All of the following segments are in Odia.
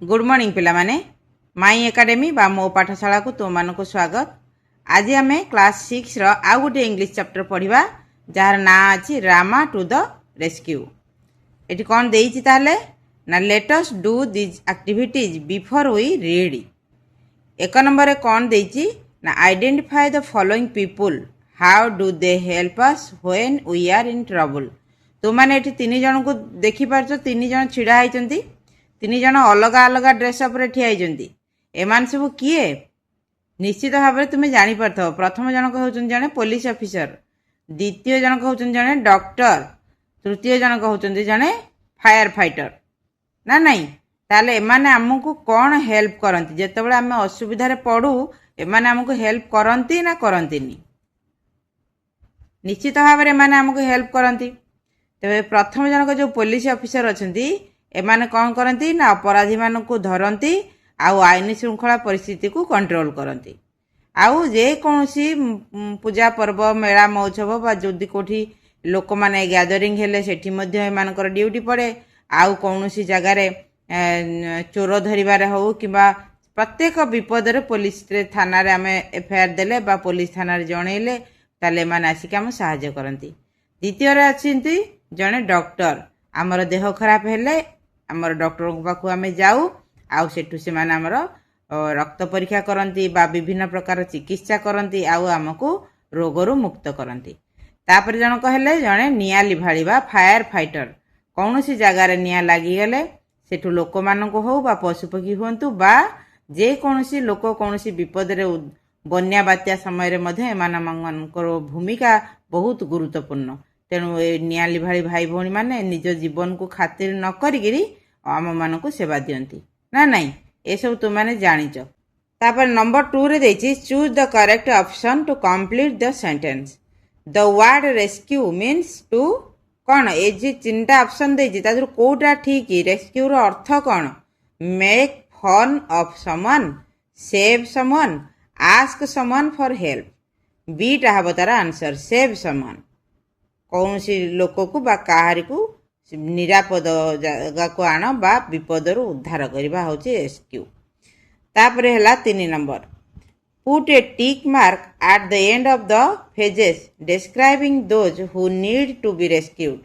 गुड मॉर्निंग पिला माने माई एकाडेमी बा मो पाठशाला को तुम मान को स्वागत। आज आम क्लास 6 रो आउ गोटे इंग्लिश चैप्टर पढ़िबा जार ना अछि रामा टू द रेस्क्यू। एटी कोन देइछि ताले ना let us do this activities before we read. एक नंबर रे कोन देइछि ना identify the following people, how do they help us when we are in trouble. तुम माने एटी तीन जन को देखि पारछो, तीन जन छिड़ा आइचंती, तीन जन अलग अलग ड्रेसअप रे ठिया आइचंती। एमान सब किए निश्चित भाव में तुम्हें जानीपार। प्रथम जनक होचन जने पुलिस ऑफिसर, द्वितीय जनक होचन जने डॉक्टर, तृतीय जनक होचन जने फायर फाइटर ना नहीं। ताले एमाने हमकु कौन हेल्प करंती जेतेबेले आमे असुविधा रे पड़ू, एमाने हमकु हेल्प करंती ना करंतीनी? निश्चित भाव में एमाने हमकु हेल्प करंती। तबे प्रथम जनक जो पुलिस ऑफिसर अछंती एमाने कौन करंती ना अपराधी मानकु धरंती आउ आईन श्रृंखला परिस्थिति को कंट्रोल करंती। आउ जे कोनसी पूजा पर्व मेला महोत्सव बा जदि कोठी लोक माने गैदरिंग हेले सेठी मध्ये एमानकर ड्यूटी पड़े। आउ कोनसी जगह रे चोर धरिबारे हो किबा प्रत्येक विपद रे पुलिस रे थाना रे आमे एफआईआर देले बा पुलिस थाना रे जणेले ताले एमाने आसिक हम सहायता करंती। द्वितीय रे अछिंती जने डॉक्टर, हमर देह खराब हेले हमर डॉक्टर को पाखु आमे जाऊ आउ सेठु से माने हमर रक्त परीक्षा करंती बा विभिन्न प्रकार चिकित्सा करंती आउ हमकु रोगरु मुक्त करंती। तापर जन कहले जने निया लिभाळीबा फायर फाइटर, कौनसी जगह रे निया लागी गले सेठु लोक मानको हो बा पशु पक्षी होंतु बा जे कौनसी लोक कौनसी विपद रे बन्या बात्या समय रे मध्ये एमान मानकर भूमिका बहुत गुरुत्वपूर्ण। तेणु ए निया लिभाळी भाई भौणी माने निज जीवन को खातिर न करिगिरी आम मानकु सेवा दियंती ना नहीं। ए सब तुम माने जानिच। तापर नंबर 2 रे देछि choose the correct option to complete the sentence. The word rescue means to कौन ए जे चिंता ऑप्शन देछि तादर कोटा ठीक रेस्क्यू रो अर्थ कौन? Make fun of someone, save someone, ask someone for help. बी टा हबो तार आंसर सेव समवन, कौन सी लोक को बा काहारी को निरापद जगह को आण बा विपद रु उद्धार करबा होची रेस्क्यू। तापरे हला 3 number put a tick mark at the end of the phases describing those who need to be rescued.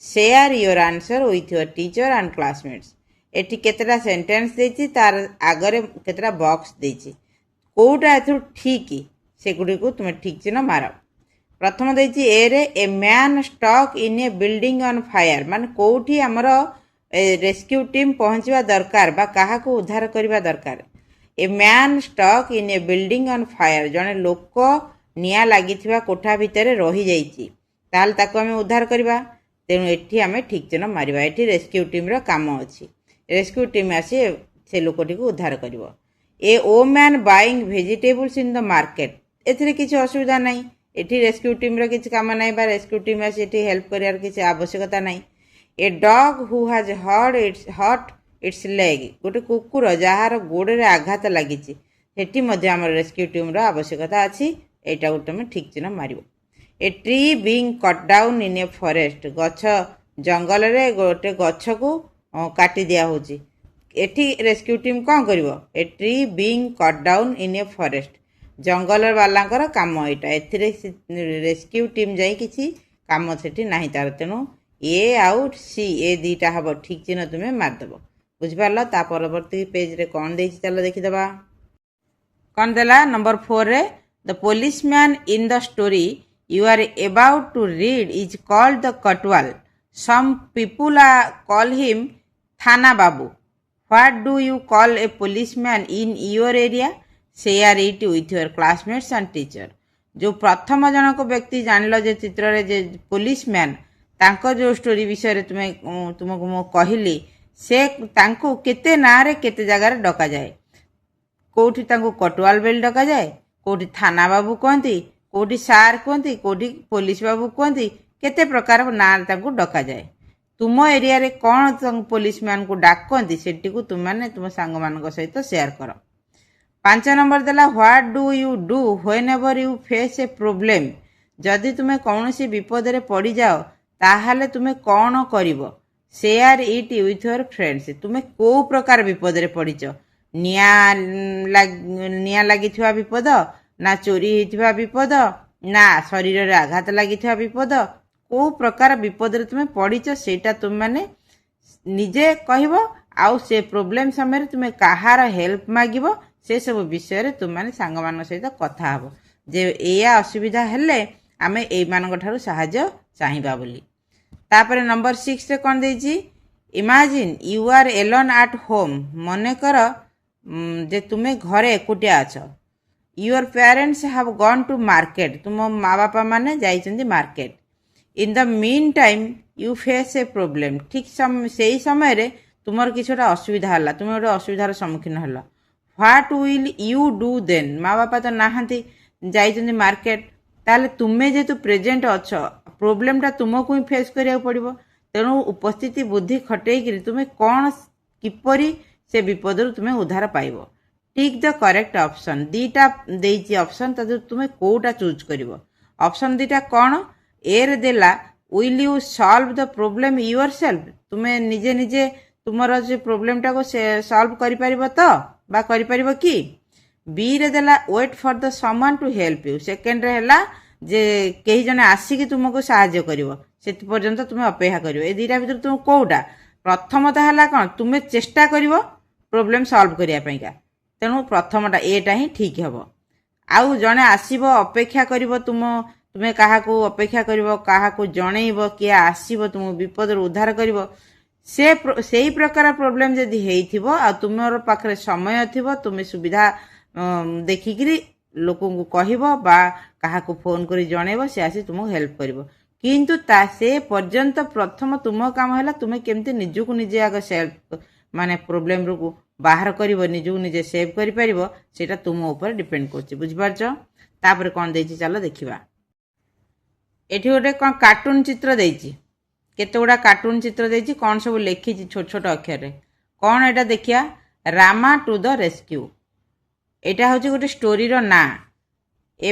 Share your answer with your teacher and classmates. एटी केतरा सेंटेंस देछि तार आगरे केतरा बॉक्स देछि, कोटा एथु ठीक से गुडी को तुम ठीक चिन्ह मारो। प्रथम देछि ए रे a man stuck in a building on fire, माने कोठी हमर रेस्क्यू टीम पहुंचवा दरकार बा काहा को उद्धार करबा दरकार। A man stuck in a building on fire, जने लोक निया लागिथिबा कोठा भितरे रही जाईची ताल ताको हमें उद्धार करबा। तेनु एठी हमें ठीक चिन्ह मारिबा। एठी रेस्क्यू टीम रो काम अछि, रेस्क्यू टीम आसी से लोकटी को उद्धार करबो। ए ओ man buying vegetables in the market, एथिरे किछि असुविधा नाही। एठी रेस्क्यू टीम रो किछि काम नाही बा रेस्क्यू टीम आसी एठी हेल्प करियार किछि आवश्यकता नाही। A dog who has hurt its leg, गोटे कुकुर जहार गोड़े रे आघात लागिछि सेठी मध्ये हमर रेस्क्यू टीम रो आवश्यकता अछि। एटा गोटे में ठीक चिन्ह मारिबो। A tree being cut down in a forest, गछ जंगल रे गोटे गछ को काटी दिया होछि। एठी रेस्क्यू टीम कोन करिवो? A tree being cut down in a forest, जंगल वालांकर काम एटा। एथिरे रेस्क्यू टीम जाई किछि काम सेठी नाही तार। तेनु ए आउट सी ए दीटा हबो ठीक चिन्ह तुमे मार दबो। बुझ पारलो? ता परवर्ती पेज रे कोन देछि चलो देखि दबा। कोन देला नंबर 4 रे the policeman in the story you are about to read is called the kotwal. Some people call him thana babu. What do you call a policeman in your area? Share it with your classmates and teacher. जो प्रथम जनक व्यक्ति जानिलो जे चित्र रे जे पुलिसमैन तांको जो स्टोरी विषय रे तुमको मो कहली से तांको केते ना रे केते जगह रे डका जाए। कोठी तांको कटवाल बेल डका जाए, कोठी थाना बाबू कहती, कोठी सार कहती, कोठी पुलिस बाबू कहती, केते प्रकार ना तांको डका जाए। तुम एरिया रे कोन पुलिसमैन को डाकंती सेठी को तुम माने तुम सांग मानक सहित शेयर करो। 5 नंबर देला what do you do when ever you face a problem. जदि तुम्हें कौन सी विपद रे पड़ी जाओ ताहाले तुम्हें कौन करिवो share it with your friends. ତୁମେ କେଉଁ ପ୍ରକାର ବିପଦରେ ପଡ଼ିଛ? ନିଆଁ ଲାଗିଥିବା ବିପଦ, ନା ଚୋରି ହେଇଥିବା ବିପଦ, ନା ଶରୀରରେ ଆଘାତ ଲାଗିଥିବା ବିପଦ, କେଉଁ ପ୍ରକାର ବିପଦରେ ତୁମେ ପଡ଼ିଛ ସେଇଟା ତୁମେମାନେ ନିଜେ କହିବ। ଆଉ ସେ ପ୍ରୋବ୍ଲେମ୍ ସମୟରେ ତୁମେ କାହାର ହେଲ୍ପ ମାଗିବ ସେସବୁ ବିଷୟରେ ତୁମେମାନେ ସାଙ୍ଗମାନଙ୍କ ସହିତ କଥା ହେବ ଯେ ଏଇଆ ଅସୁବିଧା ହେଲେ ଆମେ ଏଇମାନଙ୍କ ଠାରୁ ସାହାଯ୍ୟ ଚାହିଁବା ବୋଲି। ତାପରେ ନମ୍ବର 6ରେ କ'ଣ ଦେଇଛି? Imagine you are alone at home. ମନେକର ଯେ ତୁମେ ଘରେ ଏକୁଟିଆ ଅଛ। Your parents have gone to market. ତୁମ ମା ବାପା ମାନେ ଯାଇଛନ୍ତି market. In the meantime you face a problem. ଠିକ୍ ସେଇ ସମୟରେ ତୁମର କିଛି ଗୋଟେ ଅସୁବିଧା ହେଲା, ତୁମେ ଗୋଟେ ଅସୁବିଧାର ସମ୍ମୁଖୀନ ହେଲ। ହ୍ୱାଟ୍ ୱିଲ୍ ୟୁ ଡୁ ଦେନ୍? ମା ବାପା ତ ନାହାନ୍ତି, ଯାଇଛନ୍ତି ମାର୍କେଟ। ତାହେଲେ ତୁମେ ଯେହେତୁ ପ୍ରେଜେଣ୍ଟ ଅଛ, ପ୍ରୋବ୍ଲେମଟା ତୁମକୁ ହିଁ ଫେସ୍ କରିବାକୁ ପଡ଼ିବ। ତେଣୁ ଉପସ୍ଥିତି ବୁଦ୍ଧି ଖଟେଇକିରି ତୁମେ କ'ଣ କିପରି ସେ ବିପଦରୁ ତୁମେ ଉଦ୍ଧାର ପାଇବ। ଟିକ୍ ଦ କରେକ୍ଟ ଅପସନ୍। ଦୁଇଟା ଦେଇଛି ଅପସନ୍, ତା ଦେହରୁ ତୁମେ କେଉଁଟା ଚୁଜ୍ କରିବ? ଅପସନ୍ ଦୁଇଟା କ'ଣ? ଏରେ ଦେଲା will you solve the problem yourself. ତୁମେ ନିଜେ ନିଜେ ତୁମର ସେ ପ୍ରୋବ୍ଲେମଟାକୁ ସଲ୍ଭ କରିପାରିବ ତ, ବା କରିପାରିବ କି? ବିରେ ଦେଲା wait for the someone to help you. ସେକେଣ୍ଡରେ ହେଲା ଯେ କେହି ଜଣେ ଆସିକି ତୁମକୁ ସାହାଯ୍ୟ କରିବ, ସେତି ପର୍ଯ୍ୟନ୍ତ ତୁମେ ଅପେକ୍ଷା କରିବ। ଏ ଦୁଇଟା ଭିତରୁ ତୁମେ କେଉଁଟା? ପ୍ରଥମଟା ହେଲା କ'ଣ? ତୁମେ ଚେଷ୍ଟା କରିବ ପ୍ରୋବ୍ଲେମ୍ ସଲ୍ଭ କରିବା ପାଇଁକା। ତେଣୁ ପ୍ରଥମଟା ଏଟା ହିଁ ଠିକ୍ ହେବ। ଆଉ ଜଣେ ଆସିବ, ଅପେକ୍ଷା କରିବ, ତୁମେ କାହାକୁ ଅପେକ୍ଷା କରିବ, କାହାକୁ ଜଣେଇବ, କିଏ ଆସିବ ତୁମକୁ ବିପଦରୁ ଉଦ୍ଧାର କରିବ। ସେଇ ପ୍ରକାର ପ୍ରୋବ୍ଲେମ୍ ଯଦି ହେଇଥିବ ଆଉ ତୁମର ପାଖରେ ସମୟ ଥିବ, ତୁମେ ସୁବିଧା ଦେଖିକିରି ଲୋକଙ୍କୁ କହିବ ବା କାହାକୁ ଫୋନ୍ କରି ଜଣେଇବ, ସେ ଆସି ତୁମକୁ ହେଲ୍ପ କରିବ। କିନ୍ତୁ ସେ ପର୍ଯ୍ୟନ୍ତ ପ୍ରଥମ ତୁମ କାମ ହେଲା ତୁମେ କେମିତି ନିଜକୁ ନିଜେ ଆଗ ପ୍ରୋବ୍ଲେମ୍ରୁ ବାହାର କରିବ, ନିଜକୁ ନିଜେ ସେଭ୍ କରିପାରିବ, ସେଇଟା ତୁମ ଉପରେ ଡିପେଣ୍ଡ କରୁଛି। ବୁଝିପାରୁଛ? ତାପରେ କ'ଣ ଦେଇଛି ଚାଲ ଦେଖିବା। ଏଠି ଗୋଟେ କ'ଣ କାର୍ଟୁନ୍ ଚିତ୍ର ଦେଇଛି, କେତେ ଗୁଡ଼ା କାର୍ଟୁନ୍ ଚିତ୍ର ଦେଇଛି, କ'ଣ ସବୁ ଲେଖିଛି ଛୋଟ ଛୋଟ ଅକ୍ଷରରେ। କ'ଣ ଏଇଟା ଦେଖିବା? Rama to the rescue. ଏଇଟା ହେଉଛି ଗୋଟେ ଷ୍ଟୋରିର ନାଁ। ଏ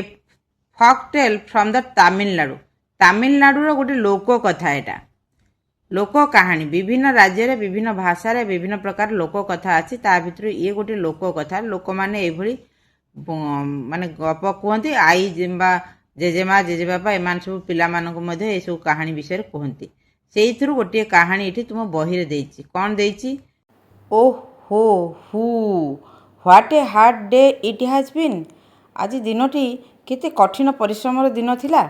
ଫକ୍ ଟେଲ୍ ଫ୍ରମ୍ ଦ ତାମିଲନାଡ଼ୁ। ତାମିଲନାଡ଼ୁର ଗୋଟେ ଲୋକ କଥା। ଏଇଟା ଲୋକ କାହାଣୀ। ବିଭିନ୍ନ ରାଜ୍ୟରେ ବିଭିନ୍ନ ଭାଷାରେ ବିଭିନ୍ନ ପ୍ରକାର ଲୋକ କଥା ଅଛି, ତା ଭିତରୁ ଇଏ ଗୋଟେ ଲୋକ କଥା। ଲୋକମାନେ ଏଇଭଳି ଗପ କୁହନ୍ତି। ଆଈ ବା ଜେଜେମା ଜେଜେବାପା ଏମାନେ ସବୁ ପିଲାମାନଙ୍କୁ ମଧ୍ୟ ଏସବୁ କାହାଣୀ ବିଷୟରେ କୁହନ୍ତି। ସେଇଥିରୁ ଗୋଟିଏ କାହାଣୀ ଏଠି ତୁମ ବହିରେ ଦେଇଛି। କ'ଣ ଦେଇଛି? ଓହୋ ହୁ what a hard day it has been. ଆଜି ଦିନଟି କେତେ କଠିନ ପରିଶ୍ରମର ଦିନ ଥିଲା।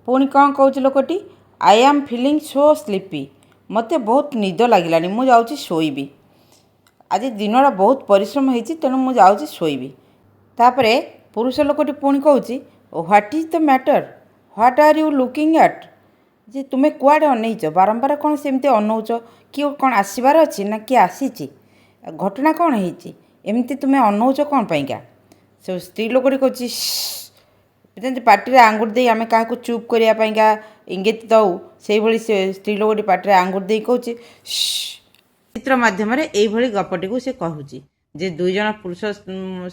ପୁଣି କ'ଣ କହୁଛି ଲୋକଟି? I am feeling so sleepy. ମୋତେ ବହୁତ ନିଦ ଲାଗିଲାଣି, ମୁଁ ଯାଉଛି ଶୋଇବି। ଆଜି ଦିନଟା ବହୁତ ପରିଶ୍ରମ ହେଇଛି, ତେଣୁ ମୁଁ ଯାଉଛି ଶୋଇବି। ତାପରେ ପୁରୁଷ ଲୋକଟି ପୁଣି କହୁଛି, what is the matter, what are you looking at. ଯେ ତୁମେ କୁଆଡ଼େ ଅନେଇଛ? ବାରମ୍ବାର କ'ଣ ସେମିତି ଅନଉଛ? କିଏ କ'ଣ ଆସିବାର ଅଛି, ନା କିଏ ଆସିଛି? ଘଟଣା କ'ଣ ହେଇଛି? ଏମିତି ତୁମେ ଅନଉଛ କ'ଣ ପାଇଁକା? ସେ ସ୍ତ୍ରୀ ଲୋକଟି କହୁଛି, ଯେମିତି ପାଟିରେ ଆଙ୍ଗୁଠି ଦେଇ ଆମେ କାହାକୁ ଚୁପ୍ କରିବା ପାଇଁକା ଇଙ୍ଗିତ ଦେଉ, ସେଇଭଳି ସେ ସ୍ତ୍ରୀ ଲୋକଟି ପାଟିରେ ଆଙ୍ଗୁଠି ଦେଇ କହୁଛି ଚିତ୍ର ମାଧ୍ୟମରେ ଏଇଭଳି ଗପଟିକୁ ସେ କହୁଛି ଯେ ଦୁଇ ଜଣ ପୁରୁଷ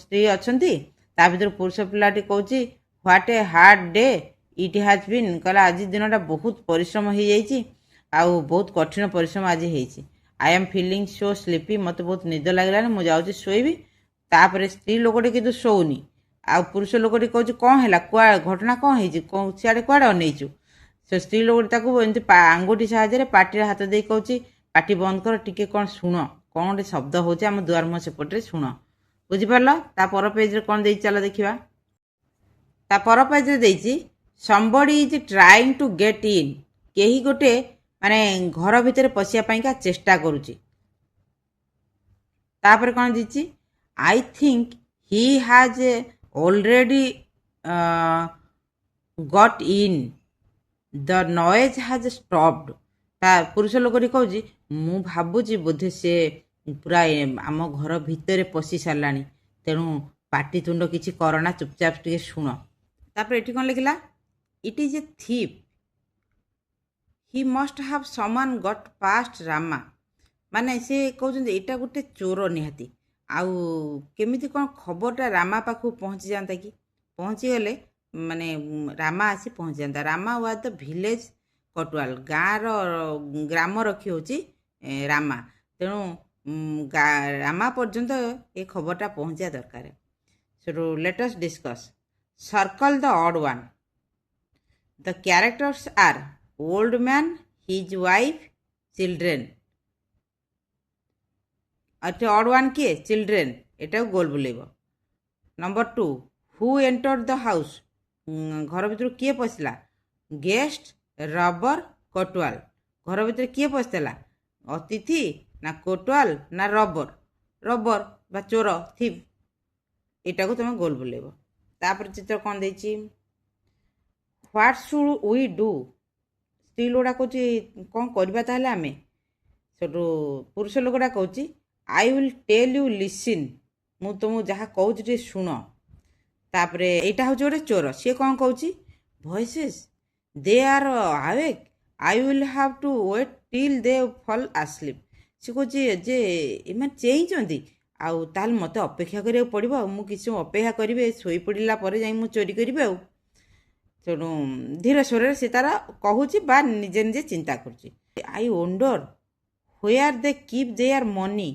ସ୍ତ୍ରୀ ଅଛନ୍ତି, ତା ଭିତରୁ ପୁରୁଷ ପିଲାଟି କହୁଛି what a hard day it has bin. କହିଲା ଆଜି ଦିନଟା ବହୁତ ପରିଶ୍ରମ ହେଇଯାଇଛି, ଆଉ ବହୁତ କଠିନ ପରିଶ୍ରମ ଆଜି ହେଇଛି। I am feeling so sleepy. ମୋତେ ବହୁତ ନିଦ ଲାଗିଲାଣି, ମୁଁ ଯାଉଛି ଶୋଇବି। ତାପରେ ସ୍ତ୍ରୀ ଲୋକଟି କିନ୍ତୁ ଶୋଉନି। ଆଉ ପୁରୁଷ ଲୋକଟି କହୁଛି କ'ଣ ହେଲା, ଘଟଣା କ'ଣ ହେଇଛି, ସିଆଡ଼େ କୁଆଡ଼େ ଅନେଇଛୁ? ସେ ସ୍ତ୍ରୀ ଲୋକଟି ତାକୁ ଏମିତି ଆଙ୍ଗୁଠି ସାହାଯ୍ୟରେ ପାଟିରେ ହାତ ଦେଇ କହୁଛି, ପାଟି ବନ୍ଦ କର, ଟିକେ କ'ଣ ଶୁଣ, କ'ଣ ଗୋଟେ ଶବ୍ଦ ହେଉଛି ଆମ ଦୁଆର ମୁହଁ ସେପଟରେ, ଶୁଣ। ବୁଝିପାରିଲ? ତା ପର ପେଜ୍ରେ କ'ଣ ଦେଇଛି ଚାଲ ଦେଖିବା। ତା ପର ପେଜ୍ରେ ଦେଇଛି somebody is trying to get in। କେହି ଗୋଟେ ଘର ଭିତରେ ପଶିବା ପାଇଁକା ଚେଷ୍ଟା କରୁଛି। ତାପରେ କ'ଣ ଦେଇଛି? I think he has already got in, the noise has stopped। ତା ପୁରୁଷ ଲୋକଟି କହୁଛି, ମୁଁ ଭାବୁଛି ବୋଧେ ସେ ପୁରା ଆମ ଘର ଭିତରେ ପଶି ସାରିଲାଣି, ତେଣୁ ପାଟିତୁଣ୍ଡ କିଛି କରନା, ଚୁପଚାପ ଟିକେ ଶୁଣ। ତାପରେ ଏଠି କ'ଣ ଲେଖିଲା? It is a thief, he must have someone got past Rama. ସେ କହୁଛନ୍ତି ଏଇଟା ଗୋଟେ ଚୋର ନିହାତି, ଆଉ କେମିତି କ'ଣ ଖବରଟା ରାମା ପାଖକୁ ପହଞ୍ଚି ଯାଆନ୍ତା କି? ପହଞ୍ଚିଗଲେ ରାମା ଆସି ପହଞ୍ଚିଯାନ୍ତା। ରାମା ୱାଜ୍ ଦ ଭିଲେଜ୍ କଟୁଆଲ ଗାଁର ଗ୍ରାମ ରଖି ହେଉଛି ରାମା। ତେଣୁ ରାମା ପର୍ଯ୍ୟନ୍ତ ଏ ଖବରଟା ପହଞ୍ଚିବା ଦରକାର। ସେଠୁ let's discuss circle the odd one. The characters are old man, his wife, children. ଆଚ୍ଛା, ଅଡ୍ ୱାନ୍ କିଏ? ଚିଲଡ୍ରେନ୍। ଏଟାକୁ ଗୋଲ ବୁଲେଇବ। ନମ୍ବର 2, ହୁ ଏଣ୍ଟର୍ଡ ଦ ହାଉସ୍। ଘର ଭିତରୁ କିଏ ପଶିଲା? Guest, robber, kotwal. ଘର ଭିତରେ କିଏ ପଶିଥିଲା? ଅତିଥି ନା କୋଟୱାଲ ନା ରବର? ରବର ବା ଚୋର, ଥିପ୍। ଏଟାକୁ ତୁମେ ଗୋଲ ବୁଲେଇବ। ତାପରେ ଚିତ୍ର କ'ଣ ଦେଇଛି? ହ୍ୱାଟ୍ ସୁଡ୍ ୱି ଡୁ। ସ୍ତ୍ରୀ ଲୋକଟା କହୁଛି କ'ଣ କରିବା ତାହେଲେ ଆମେ? ସେଠୁ ପୁରୁଷ ଲୋକଟା କହୁଛି I will tell you listen. ମୁଁ ତୁମକୁ ଯାହା କହୁଛି ଟିକେ ଶୁଣ। ତାପରେ ଏଇଟା ହେଉଛି ଗୋଟେ ଚୋର। ସିଏ କ'ଣ କହୁଛି? Voices they are awake, I will have to wait till they fall asleep. ସେ କହୁଛି ଯେ ଏମାନେ ଚେଇଁଛନ୍ତି, ଆଉ ତାହେଲେ ମୋତେ ଅପେକ୍ଷା କରିବାକୁ ପଡ଼ିବ। ଆଉ ମୁଁ କିଛି ଅପେକ୍ଷା କରିବି, ଶୋଇପଡ଼ିଲା ପରେ ଯାଇ ମୁଁ ଚୋରି କରିବି। ଆଉ ତେଣୁ ଧୀର ସ୍ୱରରେ ସେ ତାର କହୁଛି ବା ନିଜେ ନିଜେ ଚିନ୍ତା କରୁଛି। I wonder where they keep their money.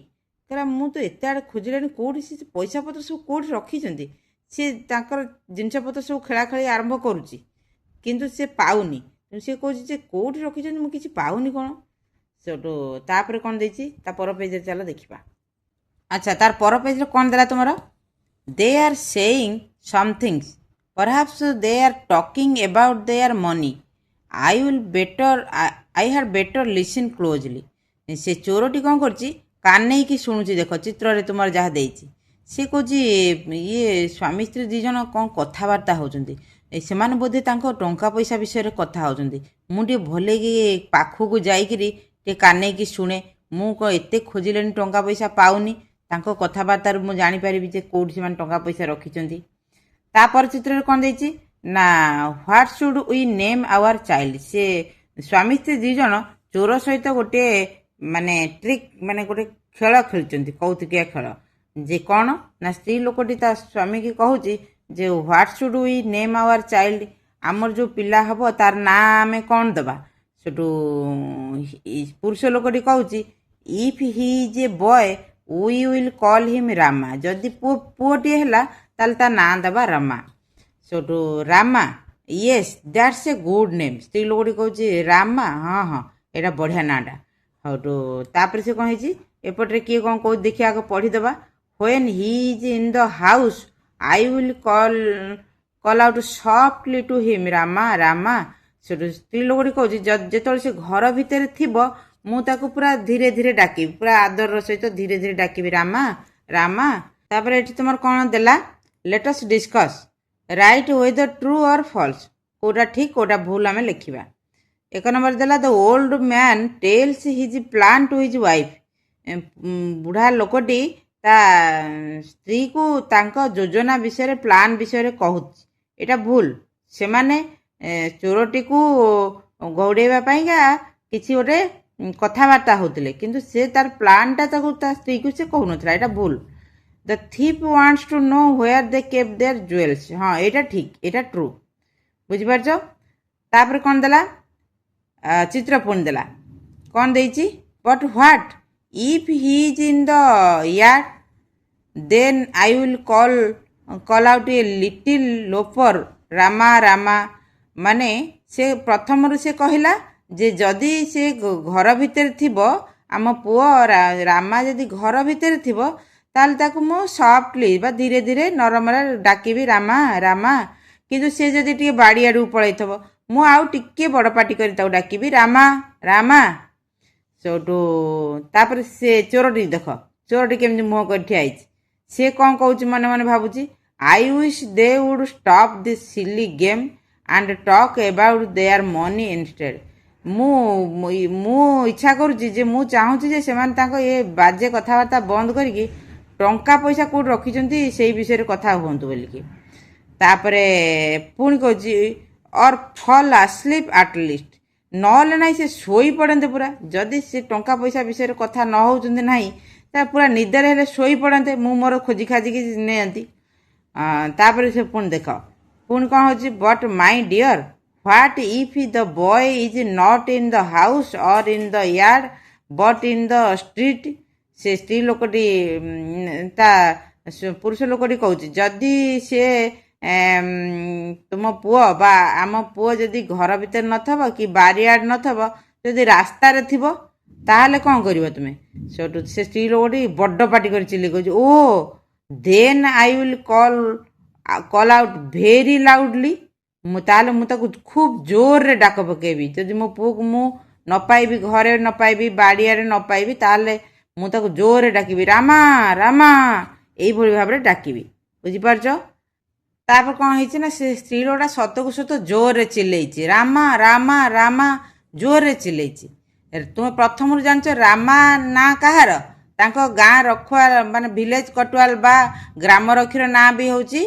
କାରଣ ମୁଁ ତ ଏତେ ଆଡ଼େ ଖୋଜିଲାଣି, କେଉଁଠି ସେ ପଇସା ପତ୍ର ସବୁ କେଉଁଠି ରଖିଛନ୍ତି। ସେ ତାଙ୍କର ଜିନିଷପତ୍ର ସବୁ ଖେଳାଖେଳି ଆରମ୍ଭ କରୁଛି, କିନ୍ତୁ ସେ ପାଉନି। ତେଣୁ ସେ କହୁଛି ଯେ କେଉଁଠି ରଖିଛନ୍ତି, ମୁଁ କିଛି ପାଉନି କ'ଣ। ସେଠୁ ତାପରେ କ'ଣ ଦେଇଛି ତା ପର ପେଜରେ ଚାଲ ଦେଖିବା। ଆଚ୍ଛା, ତାର ପର ପେଜରେ କ'ଣ ଦେଲା ତୁମର? They are saying somethings, perhaps they are talking about their money, I had better listen closely. ସେ ଚୋରଟି କ'ଣ କରୁଛି? କାନେଇକି ଶୁଣୁଛି। ଦେଖ ଚିତ୍ରରେ ତୁମର ଯାହା ଦେଇଛି। ସେ କହୁଛି ଇଏ ସ୍ୱାମୀ ସ୍ତ୍ରୀ ଦୁଇ ଜଣ କ'ଣ କଥାବାର୍ତ୍ତା ହେଉଛନ୍ତି। ସେମାନେ ବୋଧେ ତାଙ୍କ ଟଙ୍କା ପଇସା ବିଷୟରେ କଥା ହେଉଛନ୍ତି। ମୁଁ ଟିକେ ଭଲକି ପାଖକୁ ଯାଇକିରି ଟିକେ କାନେଇକି ଶୁଣେ। ମୁଁ କ'ଣ ଏତେ ଖୋଜିଲେଣି, ଟଙ୍କା ପଇସା ପାଉନି। ତାଙ୍କ କଥାବାର୍ତ୍ତାରୁ ମୁଁ ଜାଣିପାରିବି ଯେ କେଉଁଠି ସେମାନେ ଟଙ୍କା ପଇସା ରଖିଛନ୍ତି। ତାପରେ ଚିତ୍ରରେ କ'ଣ ଦେଇଛି ନା what should we name our child. ସେ ସ୍ୱାମୀ ସ୍ତ୍ରୀ ଦୁଇ ଜଣ ଚୋର ସହିତ ଗୋଟିଏ ମାନେ ଟ୍ରିକ୍, ମାନେ ଗୋଟେ ଖେଳ ଖେଳୁଛନ୍ତି, କୌତୁକିଆ ଖେଳ। ଯେ କ'ଣ ନା ସ୍ତ୍ରୀ ଲୋକଟି ତା ସ୍ୱାମୀକି କହୁଛି ଯେ what should we name our child. ଆମର ଯେଉଁ ପିଲା ହେବ ତାର ନାଁ ଆମେ କ'ଣ ଦେବା? ସେଠୁ ପୁରୁଷ ଲୋକଟି କହୁଛି if he is a boy we will call him Rama. ଯଦି ପୁଅଟିଏ ହେଲା ତାହେଲେ ତା ନାଁ ଦେବା ରାମା। ସେଠୁ Rama yes that's a good name. ସ୍ତ୍ରୀ ଲୋକଟି କହୁଛି ରାମା, ହଁ ହଁ ଏଇଟା ବଢ଼ିଆ ନାଁଟା। ସେଠୁ ତାପରେ ସେ କ'ଣ ହେଇଛି, ଏପଟରେ କିଏ କ'ଣ କହୁଛି ଦେଖିବା, ଆଗ ପଢ଼ିଦେବା। When he is in the house I will call out softly to him Rama Rama. ସେଠୁ ସ୍ତ୍ରୀ ଲୋକଟି କହୁଛି ଯେତେବେଳେ ସେ ଘର ଭିତରେ ଥିବ ମୁଁ ତାକୁ ପୁରା ଧୀରେ ଧୀରେ ଡାକିବି, ପୁରା ଆଦରର ସହିତ ଧୀରେ ଧୀରେ ଡାକିବି ରାମା ରାମା। ତାପରେ ଏଠି ତୁମର କ'ଣ ଦେଲା? Let's discuss write whether true or false. କେଉଁଟା ଠିକ୍ କେଉଁଟା ଭୁଲ ଆମେ ଲେଖିବା। 1 ନମ୍ବର ଦେଲା the old man tells his plan to his wife. ବୁଢ଼ା ଲୋକଟି ତା ସ୍ତ୍ରୀକୁ ତାଙ୍କ ଯୋଜନା ବିଷୟରେ, ପ୍ଲାନ୍ ବିଷୟରେ କହୁଛି। ଏଇଟା ଭୁଲ। ସେମାନେ ଚୋରଟିକୁ ଘଉଡ଼େଇବା ପାଇଁକା କିଛି ଗୋଟେ କଥାବାର୍ତ୍ତା ହେଉଥିଲେ, କିନ୍ତୁ ସେ ତାର ପ୍ଲାନ୍ଟା ତାକୁ ତା ସ୍ତ୍ରୀକୁ ସେ କହୁନଥିଲା। ଏଇଟା ଭୁଲ। The thief wants to know where they keep their jewels. ହଁ ଏଇଟା ଠିକ୍, ଏଇଟା ଟ୍ରୁ। ବୁଝିପାରୁଛ? ତାପରେ କ'ଣ ଦେଲା? ଚିତ୍ର ପୁଣି ଦେଲା। କ'ଣ ଦେଇଛି? But what if he is in the yard then I will call out a little louder Rama Rama. ମାନେ ସେ ପ୍ରଥମରୁ ସେ କହିଲା ଯେ ଯଦି ସେ ଘର ଭିତରେ ଥିବ, ଆମ ପୁଅ ରାମା ଯଦି ଘର ଭିତରେ ଥିବ ତାହେଲେ ତାକୁ ମୁଁ ସଫ୍ଟଲି ବା ଧୀରେ ଧୀରେ ନରମରେ ଡାକିବି ରାମା ରାମା। କିନ୍ତୁ ସେ ଯଦି ଟିକେ ବାଡ଼ି ଆଡ଼କୁ ପଳାଇଥିବ, ମୁଁ ଆଉ ଟିକେ ବଡ଼ ପାଟି କରି ତାକୁ ଡାକିବି ରାମା ରାମା। ସେଠୁ ତାପରେ ସେ ଚୋରଟି ଦେଖ, ଚୋରଟି କେମିତି ମୁହଁ କରି ଠିଆ ହେଇଛି। ସେ କ'ଣ କହୁଛି ମନେ ମନେ ଭାବୁଛି? I wish they would stop this silly game and talk about their money instead. ମୁଁ ଇଚ୍ଛା କରୁଛି ଯେ, ମୁଁ ଚାହୁଁଛି ଯେ ସେମାନେ ତାଙ୍କ ଏ ବାଜେ କଥାବାର୍ତ୍ତା ବନ୍ଦ କରିକି ଟଙ୍କା ପଇସା କେଉଁଠି ରଖିଛନ୍ତି ସେଇ ବିଷୟରେ କଥା ହୁଅନ୍ତୁ ବୋଲିକି। ତାପରେ ପୁଣି କହୁଛି ଅର୍ ଫଲ୍ ଆସ୍ଲିପ୍ ଆଟ୍ ଲିଷ୍ଟ। ନହେଲେ ନାହିଁ ସେ ଶୋଇପଡ଼ନ୍ତେ ପୁରା। ଯଦି ସେ ଟଙ୍କା ପଇସା ବିଷୟରେ କଥା ନ ହେଉଛନ୍ତି ନାହିଁ, ତା ପୁରା ନିଦରେ ହେଲେ ଶୋଇପଡ଼ନ୍ତେ, ମୁଁ ମୋର ଖୋଜି ଖାଜିକି ନିଅନ୍ତି। ତାପରେ ସେ ପୁଣି ଦେଖ, ପୁଣି କ'ଣ ହେଉଛି? But my dear What if the boy is not in the house or in the yard but in the street? ସେ ସ୍ତ୍ରୀ ଲୋକଟି ତା ପୁରୁଷ ଲୋକଟି କହୁଛି ଯଦି ସେ ତୁମ ପୁଅ ବା ଆମ ପୁଅ ଯଦି ଘର ଭିତରେ ନଥିବ କି ବାରିଆଡ଼େ ନଥିବ ଯଦି ରାସ୍ତାରେ ଥିବ ତାହେଲେ କ'ଣ କରିବ ତୁମେ? ସେଠୁ ସେ ସ୍ତ୍ରୀ ଲୋକଟି ବଡ଼ ପାଟି କରି ଚିଲେଇ କହୁଛି, oh then I will call out very loudly. ତାହେଲେ ମୁଁ ତାକୁ ଖୁବ୍ ଜୋରରେ ଡାକ ପକେଇବି। ଯଦି ମୋ ପୁଅକୁ ମୁଁ ନ ପାଇବି, ଘରେ ନ ପାଇବି, ବାଡ଼ିଆଡ଼େ ନ ପାଇବି, ତାହେଲେ ମୁଁ ତାକୁ ଜୋରରେ ଡାକିବି, ରାମା ରାମା, ଏଇଭଳି ଭାବରେ ଡାକିବି। ବୁଝିପାରୁଛ? ତାପରେ କ'ଣ ହେଇଛି ନା ସେ ସ୍ତ୍ରୀ ଲୋକଟା ସତକୁ ସତ ଜୋରରେ ଚିଲେଇଛି, ରାମା ରାମା ରାମା, ଜୋରରେ ଚିଲେଇଛି। ତୁମେ ପ୍ରଥମରୁ ଜାଣିଛ ରାମା ନାଁ କାହାର? ତାଙ୍କ ଗାଁ ରଖୁଆ ମାନେ ଭିଲେଜ କଟୁଆଲ ବା ଗ୍ରାମରକ୍ଷୀର ନାଁ ବି ହେଉଛି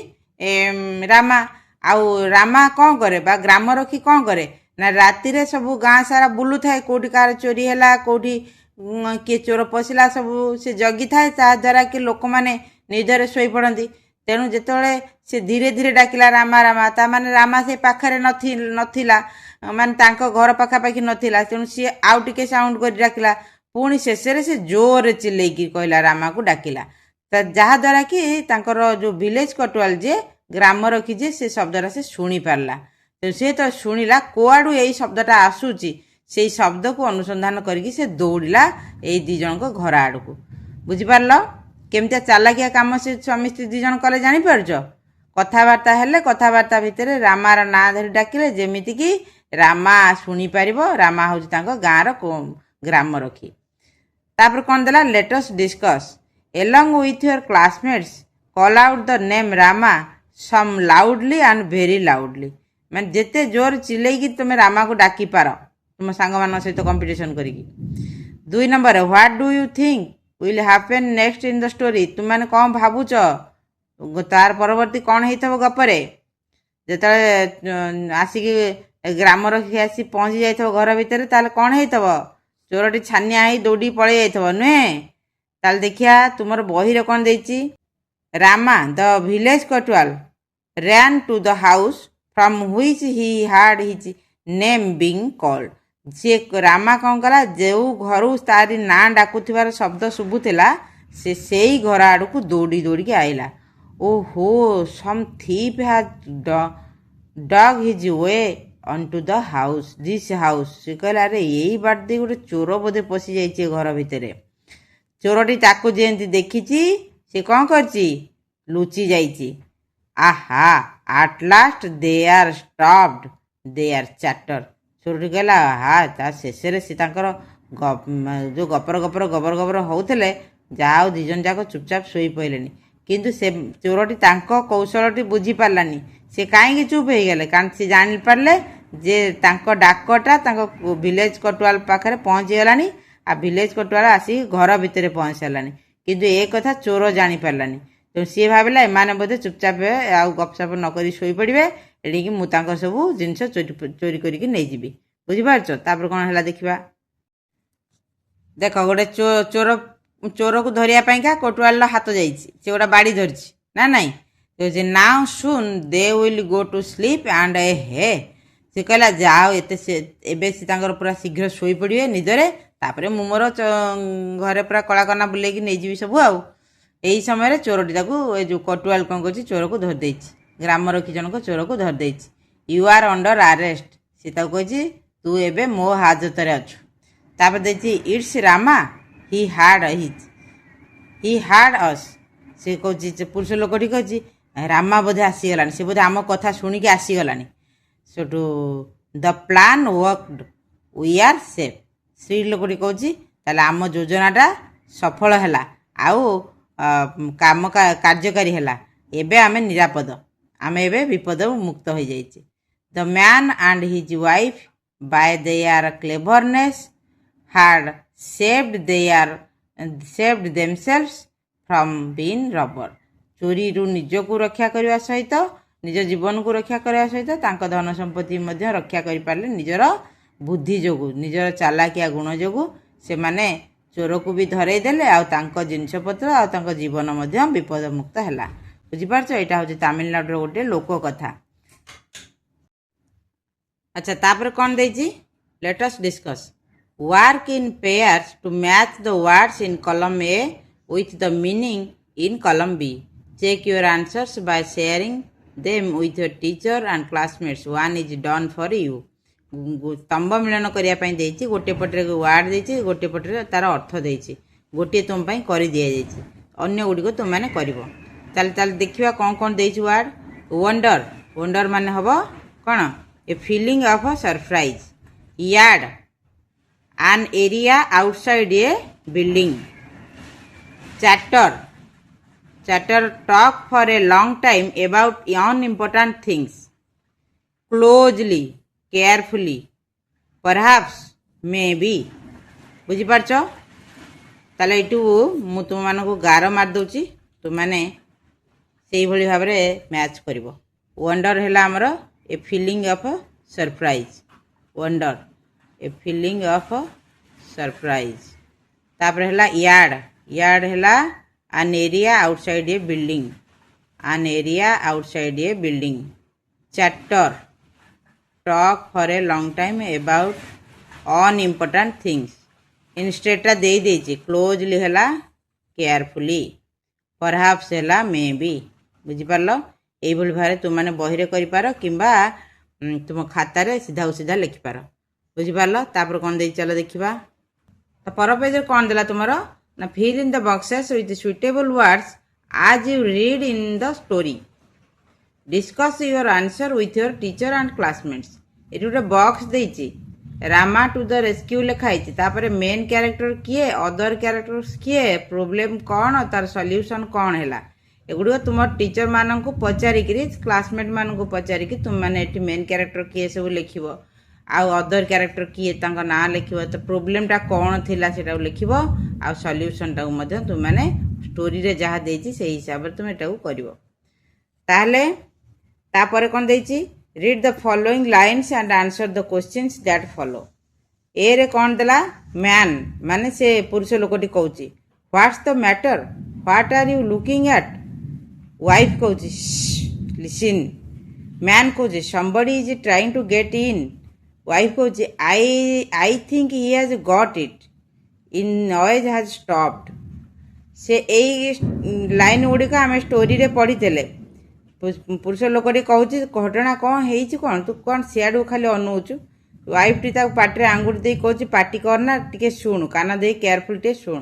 ରାମା। ଆଉ ରାମା କ'ଣ କରେ ବା ଗ୍ରାମରକ୍ଷୀ କ'ଣ କରେ ନା ରାତିରେ ସବୁ ଗାଁ ସାରା ବୁଲୁଥାଏ, କେଉଁଠି କାହାର ଚୋରି ହେଲା, କେଉଁଠି କିଏ ଚୋର ପଶିଲା, ସବୁ ସେ ଜଗିଥାଏ, ତାଦ୍ୱାରା କି ଲୋକମାନେ ନିଦରେ ଶୋଇପଡ଼ନ୍ତି। ତେଣୁ ଯେତେବେଳେ ସେ ଧୀରେ ଧୀରେ ଡାକିଲା ରାମା ରାମା, ତାମାନେ ରାମା ସେ ପାଖରେ ନଥିଲା, ମାନେ ତାଙ୍କ ଘର ପାଖାପାଖି ନଥିଲା। ତେଣୁ ସିଏ ଆଉ ଟିକେ ସାଉଣ୍ଡ କରି ଡାକିଲା। ପୁଣି ଶେଷରେ ସେ ଜୋରରେ ଚିଲେଇକି କହିଲା, ରାମାକୁ ଡାକିଲା। ଯାହାଦ୍ୱାରା କି ତାଙ୍କର ଯେଉଁ ଭିଲେଜ କଟୁଆଲ ଯିଏ ଗ୍ରାମରକ୍ଷୀ ଯିଏ ସେ ଶବ୍ଦଟା ସେ ଶୁଣିପାରିଲା। ତେଣୁ ସେ ତ ଶୁଣିଲା କୁଆଡ଼ୁ ଏଇ ଶବ୍ଦଟା ଆସୁଛି, ସେଇ ଶବ୍ଦକୁ ଅନୁସନ୍ଧାନ କରିକି ସେ ଦୌଡ଼ିଲା ଏଇ ଦୁଇ ଜଣଙ୍କ ଘର ଆଡ଼କୁ। ବୁଝିପାରିଲ କେମିତିଆ ଚାଲାକିଆ କାମ ସେ ସ୍ୱାମୀ ସ୍ତ୍ରୀ ଦୁଇ ଜଣ କଲେ? ଜାଣିପାରୁଛ? କଥାବାର୍ତ୍ତା ହେଲେ, କଥାବାର୍ତ୍ତା ଭିତରେ ରାମାର ନାଁ ଧରି ଡାକିଲେ ଯେମିତିକି ରାମା ଶୁଣିପାରିବ। ରାମା ହେଉଛି ତାଙ୍କ ଗାଁର ଗ୍ରାମରକ୍ଷୀ। ତାପରେ କ'ଣ ଦେଲା, let's discuss along with your classmates call out the name Rama some loudly and very loudly। ମାନେ ଯେତେ ଜୋର ଚିଲେଇକି ତୁମେ ରାମାକୁ ଡାକିପାର ତୁମ ସାଙ୍ଗମାନଙ୍କ ସହିତ କମ୍ପିଟିସନ୍ କରିକି। 2 number, what do you think will happen next in the story? ତୁମମାନେ କ'ଣ ଭାବୁଛ ତାର ପରବର୍ତ୍ତୀ କ'ଣ ହେଇଥିବ ଗପରେ? ଯେତେବେଳେ ଆସିକି ଗ୍ରାମରକ୍ଷୀ ଆସି ପହଞ୍ଚି ଯାଇଥିବ ଘର ଭିତରେ, ତାହେଲେ କ'ଣ ହେଇଥିବ? ଚୋରଟି ଛାନିଆ ହେଇ ଦୌଡ଼ି ପଳେଇ ଯାଇଥିବ, ନୁହେଁ? ତାହେଲେ ଦେଖିବା ତୁମର ବହିରେ କ'ଣ ଦେଇଛି। ରାମା ଦ village କଟୁଆଲ ran to the house from which he had his name being called। ସେ ରାମା କ'ଣ କଲା, ଯେଉଁ ଘରୁ ତାରି ନାଁ ଡାକୁଥିବାର ଶବ୍ଦ ଶୁଭୁଥିଲା ସେ ସେଇ ଘର ଆଡ଼କୁ ଦୌଡ଼ି ଦୌଡ଼ିକି ଆଇଲା। Oho, some thief has dug his way into the house this house. ସେ କହିଲା, ଆରେ ଏଇ ବାଟ ଦେଇ ଗୋଟେ ଚୋର ବୋଧେ ପଶି ଯାଇଛି ଘର ଭିତରେ। ଚୋରଟି ତାକୁ ଯେମିତି ଦେଖିଛି ସେ କ'ଣ କରିଛି, ଲୁଚି ଯାଇଛି। ଆହା, ଆଟ୍ ଲାଷ୍ଟ ଦେ ଆର୍ ଷ୍ଟପ୍ଡ ଦେ ଆର୍ ଚାଟର। ଚୋରଟି କହିଲା, ଆହା, ତା ଶେଷରେ ସେ ତାଙ୍କର ଯେଉଁ ଗପର ଗବର ହେଉଥିଲେ, ଯାହା ହଉ ଦୁଇ ଜଣ ଯାକ ଚୁପଚାପ ଶୋଇପଡ଼ିଲେନି। କିନ୍ତୁ ସେ ଚୋରଟି ତାଙ୍କ କୌଶଳଟି ବୁଝିପାରିଲାନି। ସେ କାହିଁକି ଚୁପ୍ ହେଇଗଲେ? କାରଣ ସେ ଜାଣିପାରିଲେ ଯେ ତାଙ୍କ ଡାକଟା ତାଙ୍କ ଭିଲେଜ କଟୁଆଲ ପାଖରେ ପହଞ୍ଚିଗଲାଣି, ଆଉ ଭିଲେଜ କଟୁଆଲ ଆସିକି ଘର ଭିତରେ ପହଞ୍ଚି ସାରିଲାଣି। କିନ୍ତୁ ଏ କଥା ଚୋର ଜାଣିପାରିଲାନି। ତେଣୁ ସିଏ ଭାବିଲା ଏମାନେ ବୋଧେ ଚୁପଚାପ ଆଉ ଗପସପ ନ କରି ଶୋଇପଡ଼ିବେ, ଏଣିକି ମୁଁ ତାଙ୍କ ସବୁ ଜିନିଷ ଚୋରି କରିକି ନେଇଯିବି। ବୁଝିପାରୁଛ? ତାପରେ କ'ଣ ହେଲା ଦେଖିବା। ଦେଖ, ଗୋଟେ ଚୋରକୁ ଧରିବା ପାଇଁକା କଟୁଆଲର ହାତ ଯାଇଛି, ସେ ଗୋଟେ ବାଡ଼ି ଧରିଛି ନା ନାଇଁ? କହୁଛି now soon they will go to sleep and hey. ସେ କହିଲା, ଯାଅ ଏବେ ସେ ତାଙ୍କର ପୁରା ଶୀଘ୍ର ଶୋଇପଡ଼ିବେ ନିଦରେ, ତାପରେ ମୁଁ ମୋର ଘରେ ପୁରା କଳାକନା ବୁଲେଇକି ନେଇଯିବି ସବୁ। ଆଉ ଏଇ ସମୟରେ ଚୋରଟି ତାକୁ ଏ ଯେଉଁ କଟୁଆଲ କ'ଣ କରୁଛି, ଚୋରକୁ ଧରିଦେଇଛି। ଗ୍ରାମରକ୍ଷୀ ଜଣକ ଚୋରକୁ ଧରିଦେଇଛି। You are under arrest. ସେ ତାକୁ କହିଛି, ତୁ ଏବେ ମୋ ହାଜତରେ ଅଛୁ। ତାପରେ ଦେଇଛି, ଇଟ୍ସ ରାମା ହି ହାର୍ଡ ଅସ୍। ସେ କହୁଛି, ପୁରୁଷ ଲୋକଟି କହୁଛି, ରାମା ବୋଧେ ଆସିଗଲାଣି, ସେ ବୋଧେ ଆମ କଥା ଶୁଣିକି ଆସିଗଲାଣି। ସେଠୁ ଦ ପ୍ଲାନ୍ ୱର୍କଡ୍ ୱି ଆର୍ ସେଫ୍। ସ୍ତ୍ରୀ ଲୋକଟି କହୁଛି, ତାହେଲେ ଆମ ଯୋଜନାଟା ସଫଳ ହେଲା, ଆଉ କାମ କାର୍ଯ୍ୟକାରୀ ହେଲା। ଏବେ ଆମେ ନିରାପଦ, ଆମେ ଏବେ ବିପଦରୁ ମୁକ୍ତ ହୋଇଯାଇଛେ। The man and his wife by their cleverness had saved themselves from being robbed। ଚୋରିରୁ ନିଜକୁ ରକ୍ଷା କରିବା ସହିତ, ନିଜ ଜୀବନକୁ ରକ୍ଷା କରିବା ସହିତ ତାଙ୍କ ଧନ ସମ୍ପତ୍ତି ମଧ୍ୟ ରକ୍ଷା କରିପାରିଲେ। ନିଜର ବୁଦ୍ଧି ଯୋଗୁଁ, ନିଜର ଚାଲାକିଆ ଗୁଣ ଯୋଗୁଁ ସେମାନେ ଚୋରକୁ ବି ଧରେଇ ଦେଲେ, ଆଉ ତାଙ୍କ ଜିନିଷପତ୍ର ଆଉ ତାଙ୍କ ଜୀବନ ମଧ୍ୟ ବିପଦମୁକ୍ତ ହେଲା। ବୁଝିପାରୁଛ? ଏଇଟା ହେଉଛି ତାମିଲନାଡୁର ଗୋଟିଏ ଲୋକ କଥା। अच्छा तापर कौन देछि let us discuss work in pairs to match the words in column A with the meaning in column B. Check your answers by sharing them with your teacher and classmates. One is done for you. स्तंभ मिलन करने देती गोटे पटे वार्ड देती गोटे पटे तार अर्थ देती गोटे तुम कर दि जाइए अन्य गुड़िक तुम मैंने कर चल देखा कौन कौन देती वार्ड वंडर वंडर मान हम कौन a feeling of surprise yard an area outside a building chatter chatter talk for a long time about unimportant things closely carefully perhaps maybe बुझीपारछ ताले एटू मु तुम मानक गार मार दउची तुम माने सेही भली भाबरे मैच करिवो वंडर हैला हमर a feeling of surprise wonder a feeling of surprise तापर हैला यार्ड यार्ड हैला an area outside a building an area outside a building chatter talk for a long time about unimportant things instead टा दे देछि closely हैला carefully perhaps हैला maybe बुझी पारलो एई भली भारे तुम माने बहिरे करि पारो किबा तुम खाता रे सीधा सीधा लिखि पारो बुझी पारलो तापर कोन दे चलो देखिबा तो पर पेज कोन देला तुमरो ना fill in the boxes with suitable words as you read in the story discuss your answer with your teacher and classmates एटी गोटे बॉक्स देछि रामा टू द रेस्क्यू लिखाई तापर मेन कैरेक्टर किए अदर कैरेक्टर्स किए प्रॉब्लम कौन तार सॉल्यूशन कौन हैला एगुड़िक तुम टीचर मान को पचारिक क्लासमेट मान को पचारिक तुम मैंने एटी मेन कैरेक्टर किए सब लिख आउ अदर कैरेक्टर किए तांका ना लिख तो प्रोब्लेमटा कौन थिला सेटा लिख आ सॉल्यूशन टा मध्य तुम मैंने स्टोरी रे जहाँ देछि से हिसाब रे तुम एटा करिवो ताले तापर कोन देछि read the following lines and answer the questions that follow ए रे कोन देला मैन माने से पुरुष लोकटी कहूची what's the matter what are you looking at wife कहूची लिसन मैन कहूची somebody is trying to get in wife कहूची I think he has got it in noise has stopped से एई लाइन गुड़िक आम स्टोरी रे पढ़ी पुरुष लोकटी कहूची घटना कौन है कौन तू कौन सियाड़ू खाली अनौचु वाइफ टी पाटे आंगुठी दे कहूँ पाटी करना टिके शुण कान दे केयरफुल टे शुण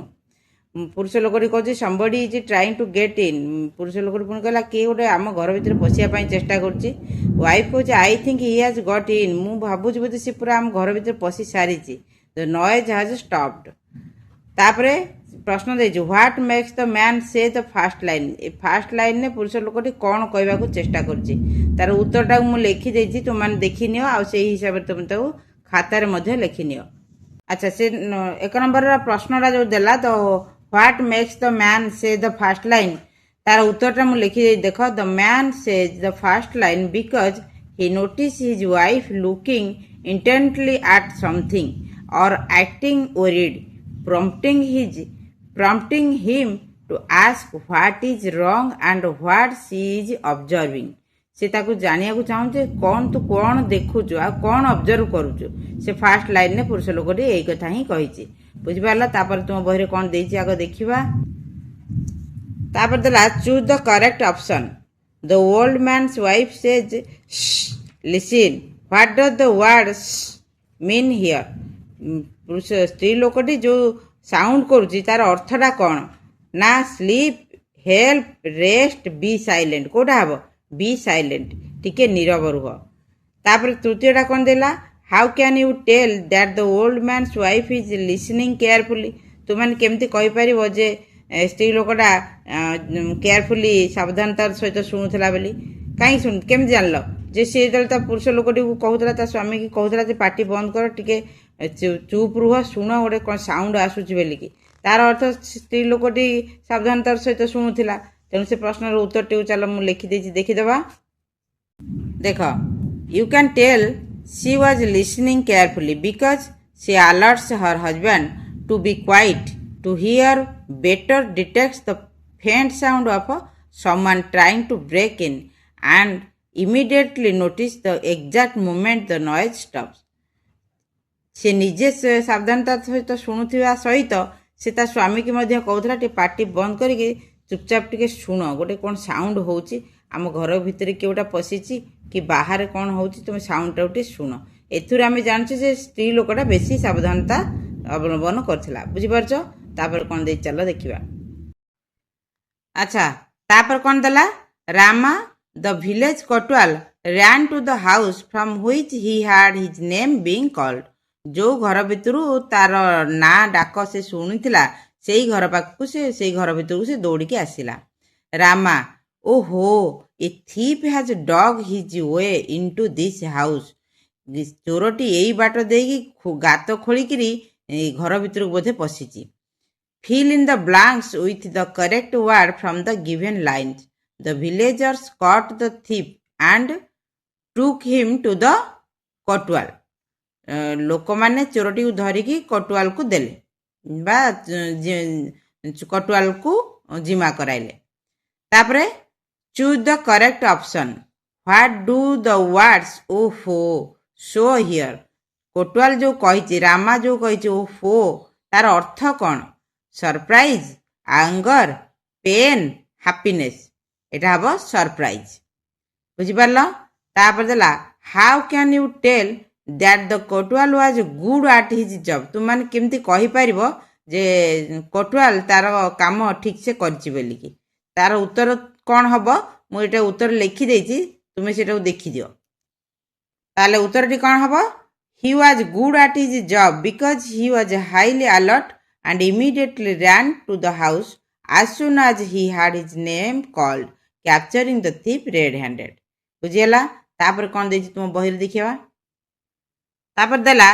पुरुष लोकटी कहूँ somebody is trying to get in पुरुष लोकटी पुणी कहला किए गोटे आम घर भितर पशिया चेष्टा करुच्ची वाइफ कहूँ I think he has got in मु भावुची बोधे सी पूरा आम घर भितर पशि सारी the noise has stopped तापरे प्रश्न देछि व्हाट मेक्स द मैन से the fast line A fast line ने पुरुष लोकटी कौन कहबा को चेष्टा करछि तार उत्तरटा मु लिखि देछि तुम माने देखि नियो आ से हिसाब रे तुम ताऊ खाता रे मध्ये लिखि नियो अच्छा से एक नंबर रा प्रश्नटा जो देला तो व्हाट मेक्स द मैन से द फास्ट लाइन तार उत्तरटा मु लिखि दे देखो the man says the fast line because he noticed his wife looking intently at something or acting worried prompting him to ask what is wrong and what she is observing से ताकू जानिया को चाहूँ कौन तू कौन देखुचु आ कौन ऑब्जर्व करुचु से फास्ट लाइन ने पुरुष लोकटी यही कथा ही कही बुझिपारा तापर तुम बहिरे कौन देछि आग देखिबा तापर देला choose the correct option the old man's wife says listen what does the word mean here पुरुष स्त्री लोकटी जो साउंड करुची तार अर्थटा कौन ना sleep help rest be silent कोटा हम बी साइलेंट टिके नीरव रुह तापर तृतीयटा कौन देला how can you tell that the old man's wife is listening carefully तुमने केमती कहि परिबो जे स्त्री लोकटा केयरफुली सावधानतार सहित शुणुला बोली कहीं शुण केमती जानल जे सी जो पुरुष लोकटी को कहूला ता स्वामी की कहूला जे पार्टी बंद कर टिके चुप रुह शुण गोटे कौन साउंड आसूची बोलिकी तार अर्थ स्त्री लोकटी सावधानतार सहित शुणुला तेणु से प्रश्न उत्तर टी चल मुझे लिखिदे देखीदबा देख you can tell she was listening carefully because she alerts her husband to be quiet to hear better detects the faint sound of someone trying to break in and immediately noticed the exact moment the noise stops. ସେ ନିଜେ ସାବଧାନତା ସହିତ ଶୁଣୁଥିବା ସହିତ ସେ ତା ସ୍ୱାମୀକି ମଧ୍ୟ କହୁଥିଲା ଟିକେ ପାଟି ବନ୍ଦ କରିକି ଚୁପଚାପ ଟିକେ ଶୁଣ, ଗୋଟେ କ'ଣ ସାଉଣ୍ଡ ହେଉଛି, ଆମ ଘର ଭିତରେ କିଏ ଗୋଟେ ପଶିଛି କି ବାହାରେ କ'ଣ ହେଉଛି, ତୁମେ ସାଉଣ୍ଡଟାକୁ ଟିକେ ଶୁଣ। ଏଥିରୁ ଆମେ ଜାଣିଛୁ ଯେ ସ୍ତ୍ରୀ ଲୋକଟା ବେଶୀ ସାବଧାନତା ଅବଲମ୍ବନ କରିଥିଲା। ବୁଝିପାରୁଛ? ତାପରେ କ'ଣ ଦେଇ ଚାଲ ଦେଖିବା। ଆଚ୍ଛା, ତାପରେ କ'ଣ ଦେଲା? ରାମା ଦ village କଟୱାଲ ran to the house from which he had his name being called. ଯେଉଁ ଘର ଭିତରୁ ତାର ନାଁ ଡାକ ସେ ଶୁଣିଥିଲା ସେଇ ଘର ପାଖକୁ ସେଇ ଘର ଭିତରକୁ ସେ ଦୌଡ଼ିକି ଆସିଲା। Rama, oho, a thief has dug his way into this house. ଚୋରଟି ଏଇ ବାଟ ଦେଇକି ଗାତ ଖୋଳିକିରି ଘର ଭିତରକୁ ବୋଧେ ପଶିଛି। Fill in the blanks with the correct word from the given lines. The villagers caught the thief and took him to the କଟୱାଲ। ଲୋକମାନେ ଚୋରଟିକୁ ଧରିକି କଟୱାଲକୁ ଦେଲେ ବା କଟୱାଲକୁ ଜିମା କରାଇଲେ। ତାପରେ choose the correct option. What do the words oho show here. କଟୱାଲ ଯେଉଁ କହିଛି, ରାମା ଯେଉଁ କହିଛି ଓହୋ, ତାର ଅର୍ଥ କ'ଣ? Surprise, anger, pain, happiness. ଏଇଟା ହେବ ସରପ୍ରାଇଜ୍। ବୁଝିପାରିଲ? ତାପରେ ଦେଲା how can you tell that the kotwal was good at his job. ତୁମମାନେ କେମିତି କହିପାରିବ ଯେ କଟୱାଲ ତାର କାମ ଠିକ୍ ସେ କରିଛି ବୋଲିକି? ତାର ଉତ୍ତର କ'ଣ ହେବ? ମୁଁ ଏଇଟା ଉତ୍ତର ଲେଖିଦେଇଛି, ତୁମେ ସେଇଟାକୁ ଦେଖିଦିଅ। ତାହେଲେ ଉତ୍ତରଟି କ'ଣ ହେବ? He was good at his job because he was highly alert and immediately ran to the house as soon as he had his name called, capturing the thief red-handed. ବୁଝିହେଲା? ତାପରେ କ'ଣ ଦେଇଛି ତୁମ ବହିରେ ଦେଖିବା। ତାପରେ ଦେଲା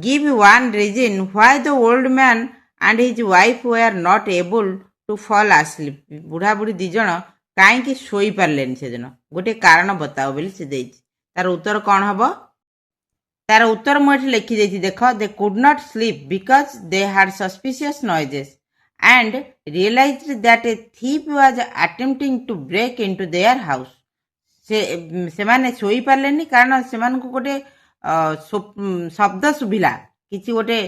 give one reason why the old man and his wife were not able to fall asleep. ବୁଢ଼ାବୁଢ଼ୀ ଦି ଜଣ କାହିଁକି ଶୋଇପାରିଲେନି ସେଦିନ, ଗୋଟେ କାରଣ ବତାଅ ବୋଲି ସେ ଦେଇଛି। ତାର ଉତ୍ତର କ'ଣ ହେବ? ତାର ଉତ୍ତର ମୁଁ ଏଠି ଲେଖିଦେଇଛି, ଦେଖ। They could not sleep because they had suspicious noises and realized that a thief was attempting to break into their house. ସେମାନେ ଶୋଇପାରିଲେନି କାରଣ ସେମାନଙ୍କୁ ଗୋଟେ ଶବ୍ଦ ଶୁଭିଲା, କିଛି ଗୋଟେ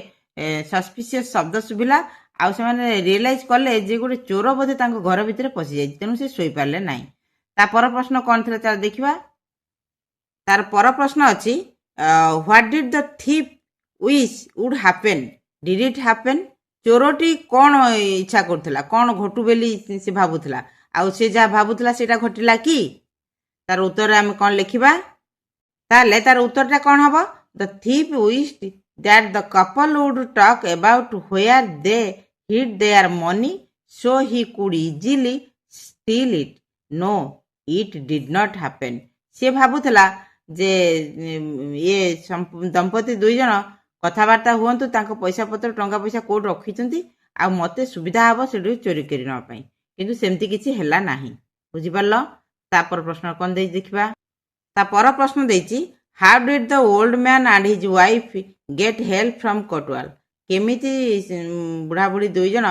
ସସ୍ପିସିୟସ୍ ଶବ୍ଦ ଶୁଭିଲା, ଆଉ ସେମାନେ ରିଏଲାଇଜ୍ କଲେ ଯେ ଗୋଟେ ଚୋର ବୋଧେ ତାଙ୍କ ଘର ଭିତରେ ପଶିଯାଇଛି, ତେଣୁ ସେ ଶୋଇପାରିଲେ ନାହିଁ। ତା ପର ପ୍ରଶ୍ନ କ'ଣ ଥିଲା ତାର ଦେଖିବା। ତାର ପର ପ୍ରଶ୍ନ ଅଛି what did the thief wish would happen? Did it happen? ଚୋରଟି କ'ଣ ଇଚ୍ଛା କରୁଥିଲା, କ'ଣ ଘଟୁ ବୋଲି ସେ ଭାବୁଥିଲା, ଆଉ ସେ ଯାହା ଭାବୁଥିଲା ସେଇଟା ଘଟିଲା କି? ତାର ଉତ୍ତରରେ ଆମେ କ'ଣ ଲେଖିବା? ତାହେଲେ ତାର ଉତ୍ତରଟା କ'ଣ ହେବ? The thief wished that the couple would talk about where they hid their money so he could easily steal it. No, it did not happen. ସେ ଭାବୁଥିଲା ଯେ ଇଏ ଦମ୍ପତି ଦୁଇ ଜଣ କଥାବାର୍ତ୍ତା ହୁଅନ୍ତୁ, ତାଙ୍କ ପଇସା ପତ୍ର ଟଙ୍କା ପଇସା କୋଉଠି ରଖିଛନ୍ତି, ଆଉ ମୋତେ ସୁବିଧା ହେବ ସେଠୁ ଚୋରି କରି ନେବା ପାଇଁ, କିନ୍ତୁ ସେମିତି କିଛି ହେଲା ନାହିଁ। ବୁଝିପାରିଲ? ତାପର ପ୍ରଶ୍ନ କ'ଣ ଦେଇଛି ଦେଖିବା। ତା ପର ପ୍ରଶ୍ନ ଦେଇଛି how did the old man and his wife get help from kotwal. କେମିତି ବୁଢ଼ାବୁଢ଼ୀ ଦୁଇ ଜଣ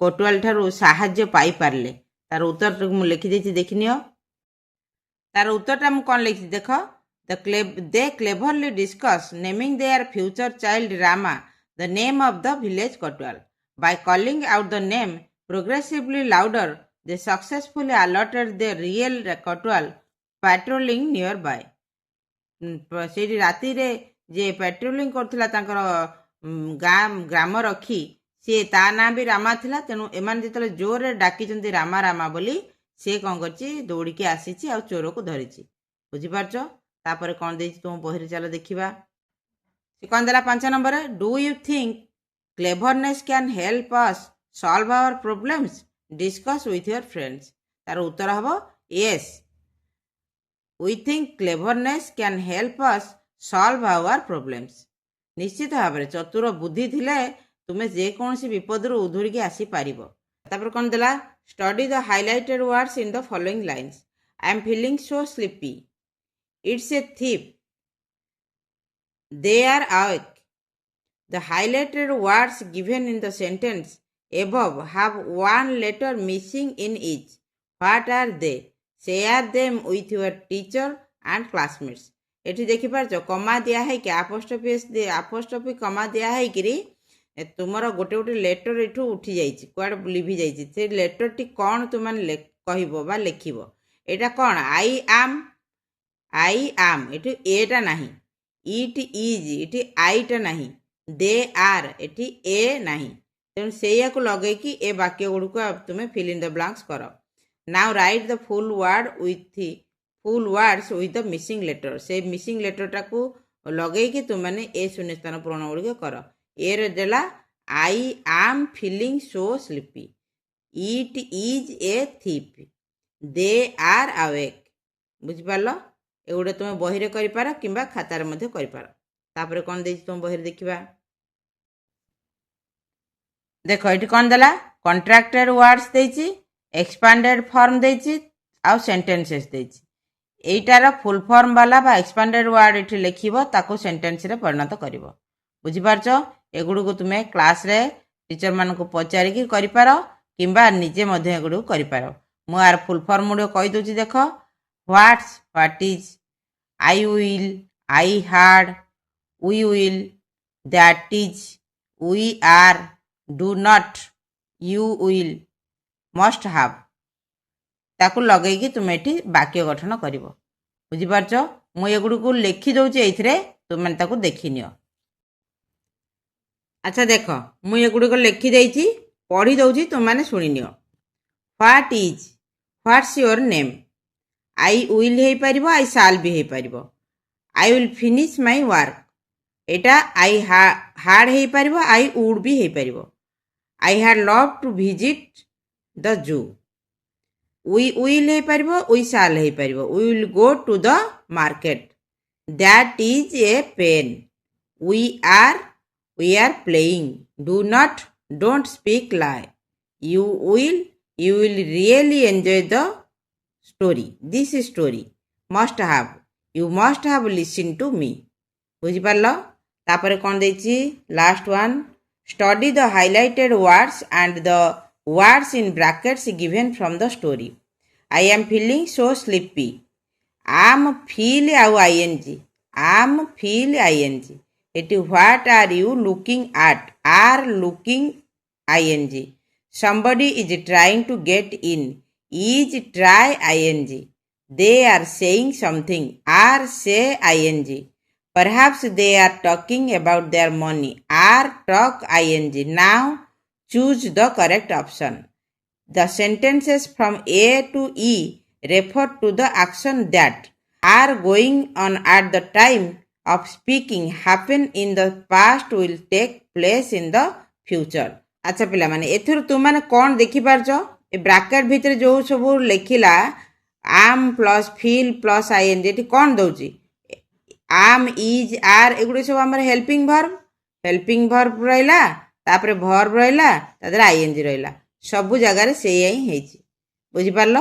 କଟୱାଲ ଠାରୁ ସାହାଯ୍ୟ ପାଇପାରିଲେ? ତାର ଉତ୍ତରଟିକୁ ମୁଁ ଲେଖିଦେଇଛି, ଦେଖିନିଅ। ତାର ଉତ୍ତରଟା ମୁଁ କ'ଣ ଲେଖିଛି ଦେଖ। They cleverly discuss naming their future child Rama, the name of the village Kotwal. By calling out the name progressively louder, they successfully alerted the real Kotwal patrolling nearby. ସେଇଠି ରାତିରେ ଯେ ପାଟ୍ରୋଲିଂ କରୁଥିଲା ତାଙ୍କର ଗ୍ରାମ ରଖି, ସିଏ ତା ନାଁ ବି ରାମା ଥିଲା, ତେଣୁ ଏମାନେ ଯେତେବେଳେ ଜୋରରେ ଡାକିଛନ୍ତି ରାମା ରାମା ବୋଲି, ସେ କ'ଣ କରିଛି ଦୌଡ଼ିକି ଆସିଛି ଆଉ ଚୋରକୁ ଧରିଛି। ବୁଝିପାରୁଛ? ତାପରେ କ'ଣ ଦେଇଛି ତୁମ ବହିରେ, ଚାଲ ଦେଖିବା। ସେ କ'ଣ ଦେଲା 5 ନମ୍ବରରେ? Do you think cleverness can help us solve our problems? Discuss with your friends. ତାର ଉତ୍ତର ହେବ yes, we think cleverness can help us solve our problems. ନିଶ୍ଚିତ ଭାବରେ ଚତୁର ବୁଦ୍ଧି ଥିଲେ ତୁମେ ଯେକୌଣସି ବିପଦରୁ ଉଧୁରିକି ଆସିପାରିବ। ତାପରେ କ'ଣ ଦେଲା? Study the highlighted words in the following lines. I am feeling so sleepy. It's a thief. They are awake. The highlighted words given in the sentence above have one letter missing in each. What are they? Share them with your teacher and classmates. ଏଠି ଦେଖିପାରୁଛ କମା ଦିଆ ହେଇକି ଆପୋଷ୍ଟ୍ରଫି କମା ଦିଆ ହେଇକିରି ତୁମର ଗୋଟେ ଗୋଟେ ଲେଟର ଏଠୁ ଉଠି ଯାଇଛି, କୁଆଡ଼େ ଲିଭି ଯାଇଛି। ସେ ଲେଟରଟି କ'ଣ ତୁମେ କହିବ ବା ଲେଖିବ। ଏଇଟା କ'ଣ? ଆଇ ଆମ୍ ଏଠି ଏଟା ନାହିଁ, ଇଟ୍ ଇଜ୍ ଏଠି ଆଇଟା ନାହିଁ, ଦେ ଆର୍ ଏଠି ଏ ନାହିଁ। ତେଣୁ ସେଇଆକୁ ଲଗେଇକି ଏ ବାକ୍ୟ ଗୁଡ଼ିକୁ ତୁମେ ଫିଲ୍ ଇନ୍ ଦ ବ୍ଲାଙ୍କ୍ସ କର। Now write the full words with the missing letter. ସେ ମିସିଂ ଲେଟରଟାକୁ ଲଗେଇକି ତୁମମାନେ ଏ ଶୂନ୍ୟସ୍ଥାନ ପୂରଣ ଗୁଡ଼ିକ କର। ଏରେ ଦେଲା I am feeling so sleepy, it is a thief, they are awake. ବୁଝିପାରିଲ? ଏଗୁଡ଼ା ତୁମେ ବହିରେ କରିପାର କିମ୍ବା ଖାତାରେ ମଧ୍ୟ କରିପାର। ତାପରେ କ'ଣ ଦେଇଛି ତୁମ ବହିରେ ଦେଖିବା। ଦେଖ ଏଠି କ'ଣ ଦେଲା? କଣ୍ଟ୍ରାକ୍ଟେଡ୍ ୱାର୍ଡସ୍ ଦେଇଛି, ଏକ୍ସପାଣ୍ଡେଡ୍ ଫର୍ମ ଦେଇଛି ଆଉ ସେଣ୍ଟେନ୍ସେସ୍ ଦେଇଛି। ଏଇଟାର ଫୁଲ୍ ଫର୍ମ ବାଲା ବା ଏକ୍ସପାଣ୍ଡେଡ୍ ୱାର୍ଡ ଏଠି ଲେଖିବ, ତାକୁ ସେଣ୍ଟେନ୍ସରେ ପରିଣତ କରିବ। ବୁଝିପାରୁଛ? ଏଗୁଡ଼ିକୁ ତୁମେ କ୍ଲାସ୍ରେ ଟିଚରମାନଙ୍କୁ ପଚାରିକି କରିପାର କିମ୍ବା ନିଜେ ମଧ୍ୟ ଏଗୁଡ଼ିକୁ କରିପାର। ମୁଁ ଆର ଫୁଲ୍ ଫର୍ମ ଗୁଡ଼ିକ କହିଦେଉଛି ଦେଖ। What is, I will, I had, we will, that is, we are, do not, you will, must have। ତାକୁ ଲଗେଇକି ତୁମେ ଏଠି ବାକ୍ୟ ଗଠନ କରିବ। ବୁଝିପାରୁଛ? ମୁଁ ଏଗୁଡ଼ିକୁ ଲେଖି ଦେଉଛି, ଏଇଥିରେ ତୁମେ ତାକୁ ଦେଖିନିଅ। ଆଚ୍ଛା ଦେଖ, ମୁଁ ଏଗୁଡ଼ିକ ଲେଖିଦେଇଛି, ପଢ଼ି ଦେଉଛି, ତୁମମାନେ ଶୁଣିନିଅ। What is, what's your name. I will ହେଇପାରିବ, ଆଇ ସାଲ୍ ବି ହେଇପାରିବ। I will finish my work, ଏଇଟା ଆଇ ହାଡ୍ ହେଇପାରିବ, ଆଇ ଉଡ୍ ବି ହେଇପାରିବ। I had love to visit the zoo, we will ହେଇପାରିବ, ୱି ସାଲ୍ ହେଇପାରିବ। We will go to the market, that is a pen. We are playing, do not, don't speak lie. You will really enjoy the story, this story. Must have, you must have listen to me. ବୁଝିପାରିଲ? ତାପରେ କ'ଣ ଦେଇଛି? Last one, study the highlighted words and the words in brackets given from the story. I am feeling so sleepy, am feel ଆଉ ଆଇଏନ୍ଜି, ଆମ୍ ଫିଲ୍ ଆଇଏନ୍ଜି। ଏଠି what are you looking at, are looking I N G. somebody is trying to get in, is try ing। they are saying something, are say ing। perhaps they are talking about their money, are talk ing। now choose the correct option। the sentences from A to E refer to the action that are going on at the time of speaking, happen in the past, will take place in the future। ଆଚ୍ଛା ପିଲାମାନେ, ଏଥିରୁ ତୁମମାନେ କ'ଣ ଦେଖିପାରୁଛ? ଏ ବ୍ରାକେଟ୍ ଭିତରେ ଯେଉଁ ସବୁ ଲେଖିଲା ଆମ୍ ପ୍ଲସ୍ ଫିଲ୍ ପ୍ଲସ୍ ଆଇଏନ୍ଜି, ଏଠି କ'ଣ ଦେଉଛି? ଆମ୍, ଇଜ୍, ଆର୍ ଏଗୁଡ଼ିକ ସବୁ ଆମର ହେଲ୍ପିଂ ଭର୍ବ ରହିଲା, ତାପରେ ଭର୍ବ ରହିଲା, ତା ଦେହରେ ଆଇଏନ୍ଜି ରହିଲା। ସବୁ ଜାଗାରେ ସେଇଆ ହିଁ ହେଇଛି। ବୁଝିପାରିଲ?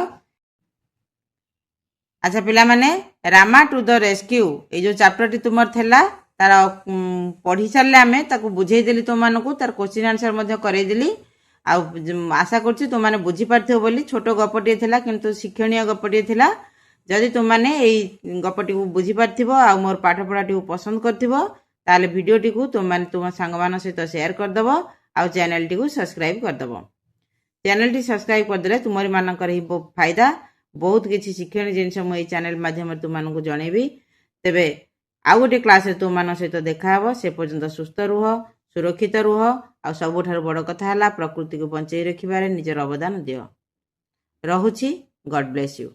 ଆଚ୍ଛା ପିଲାମାନେ, ରାମା ଟୁ ଦ ରେସ୍କ୍ୟୁ ଏଇ ଯେଉଁ ଚାପ୍ଟରଟି ତୁମର ଥିଲା, ତାର ପଢ଼ି ସାରିଲେ ଆମେ ତାକୁ ବୁଝେଇଦେଲି ତୁମମାନଙ୍କୁ, ତାର କୋଶ୍ଚିନ୍ ଆନ୍ସର ମଧ୍ୟ କରେଇଦେଲି। ଆଉ ଆଶା କରୁଛି ତୁମମାନେ ବୁଝିପାରିଥିବ ବୋଲି। ଛୋଟ ଗପଟିଏ ଥିଲା କିନ୍ତୁ ଶିକ୍ଷଣୀୟ ଗପଟିଏ ଥିଲା। ଯଦି ତୁମମାନେ ଏଇ ଗପଟିକୁ ବୁଝିପାରିଥିବ ଆଉ ମୋର ପାଠପଢ଼ାଟିକୁ ପସନ୍ଦ କରିଥିବ, ତାହେଲେ ଭିଡ଼ିଓଟିକୁ ତୁମମାନେ ତୁମ ସାଙ୍ଗମାନଙ୍କ ସହିତ ସେୟାର କରିଦେବ ଆଉ ଚ୍ୟାନେଲଟିକୁ ସବସ୍କ୍ରାଇବ୍ କରିଦେବ। ଚ୍ୟାନେଲଟି ସବସ୍କ୍ରାଇବ୍ କରିଦେଲେ ତୁମମାନଙ୍କର ହିଁ ଫାଇଦା। ବହୁତ କିଛି ଶିକ୍ଷଣୀୟ ଜିନିଷ ମୁଁ ଏଇ ଚ୍ୟାନେଲ ମାଧ୍ୟମରେ ତୁମମାନଙ୍କୁ ଜଣେଇବି। ତେବେ ଆଉ ଗୋଟେ କ୍ଲାସ୍ରେ ତୁମମାନଙ୍କ ସହିତ ଦେଖାହେବ। ସେ ପର୍ଯ୍ୟନ୍ତ ସୁସ୍ଥ ରୁହ, ସୁରକ୍ଷିତ ରୁହ। ଆଉ ସବୁଠାରୁ ବଡ଼ କଥା ହେଲା ପ୍ରକୃତିକୁ ବଞ୍ଚେଇ ରଖିବାରେ ନିଜର ଅବଦାନ ଦିଅ। ରହୁଛି। ଗଡ୍ ବ୍ଲେସ୍ ୟୁ।